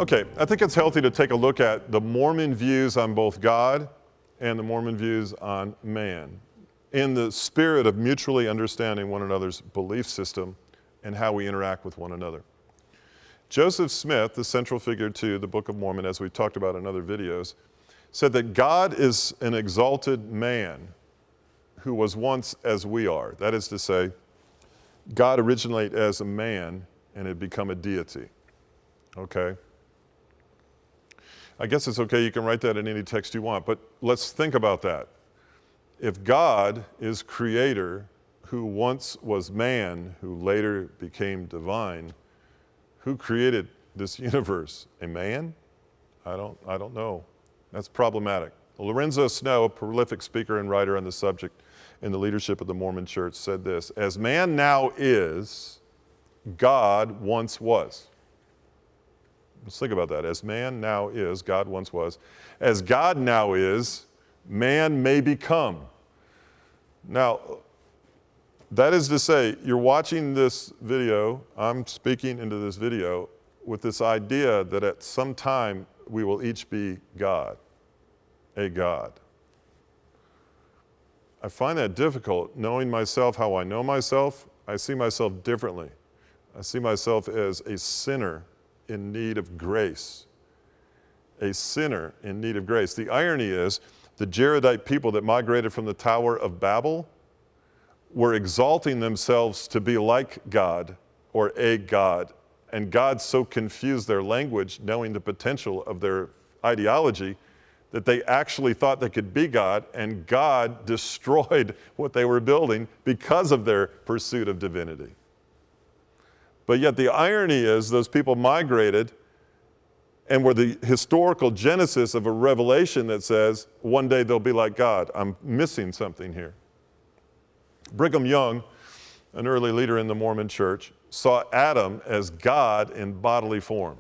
Okay, I think it's healthy to take a look at the Mormon views on both God and the Mormon views on man, in the spirit of mutually understanding one another's belief system and how we interact with one another. Joseph Smith, the central figure to the Book of Mormon, as we've talked about in other videos, said that God is an exalted man who was once as we are. That is to say, God originated as a man and had become a deity. Okay? I guess it's okay, you can write that in any text you want, but let's think about that. If God is creator, who once was man, who later became divine, who created this universe? A man? I don't know. That's problematic. Lorenzo Snow, a prolific speaker and writer on the subject in the leadership of the Mormon Church, said this: "As man now is, God once was." Let's think about that. As man now is, God once was. As God now is, man may become. Now, that is to say, you're watching this video, I'm speaking into this video, with this idea that at some time we will each be God, a God. I find that difficult. Knowing myself how I know myself, I see myself differently. I see myself as a sinner in need of grace. A sinner in need of grace. The irony is, the Jaredite people that migrated from the Tower of Babel were exalting themselves to be like God or a God. And God so confused their language, knowing the potential of their ideology, that they actually thought they could be God, and God destroyed what they were building because of their pursuit of divinity. But yet the irony is those people migrated and were the historical genesis of a revelation that says one day they'll be like God. I'm missing something here. Brigham Young, an early leader in the Mormon Church, saw Adam as God in bodily form.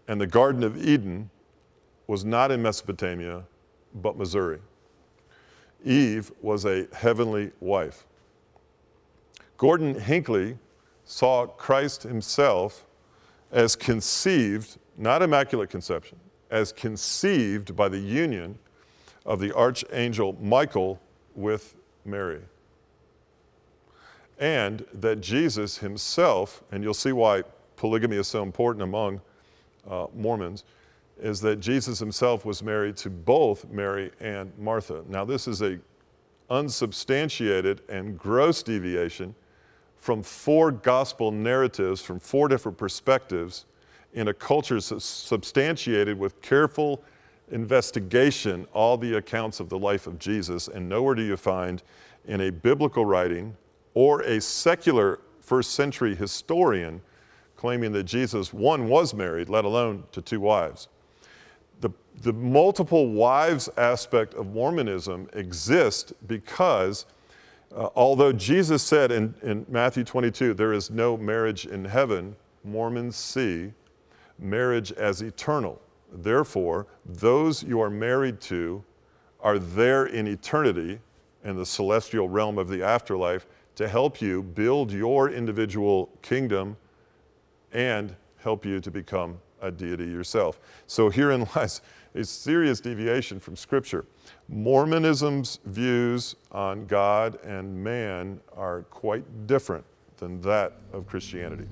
And the Garden of Eden was not in Mesopotamia, but Missouri. Eve was a heavenly wife. Gordon Hinckley saw Christ himself as conceived, not immaculate conception, as conceived by the union of the archangel Michael with Mary. And that Jesus himself, and you'll see why polygamy is so important among Mormons, is that Jesus himself was married to both Mary and Martha. Now this is a unsubstantiated and gross deviation from 4 gospel narratives from 4 different perspectives in a culture substantiated with careful investigation all the accounts of the life of Jesus, and nowhere do you find in a biblical writing or a secular first century historian claiming that Jesus, 1, was married, let alone to 2 wives. The multiple wives aspect of Mormonism exists because although Jesus said in Matthew 22, there is no marriage in heaven, Mormons see marriage as eternal. Therefore, those you are married to are there in eternity, in the celestial realm of the afterlife, to help you build your individual kingdom and help you to become a deity yourself. So herein lies a serious deviation from Scripture. Mormonism's views on God and man are quite different than that of Christianity.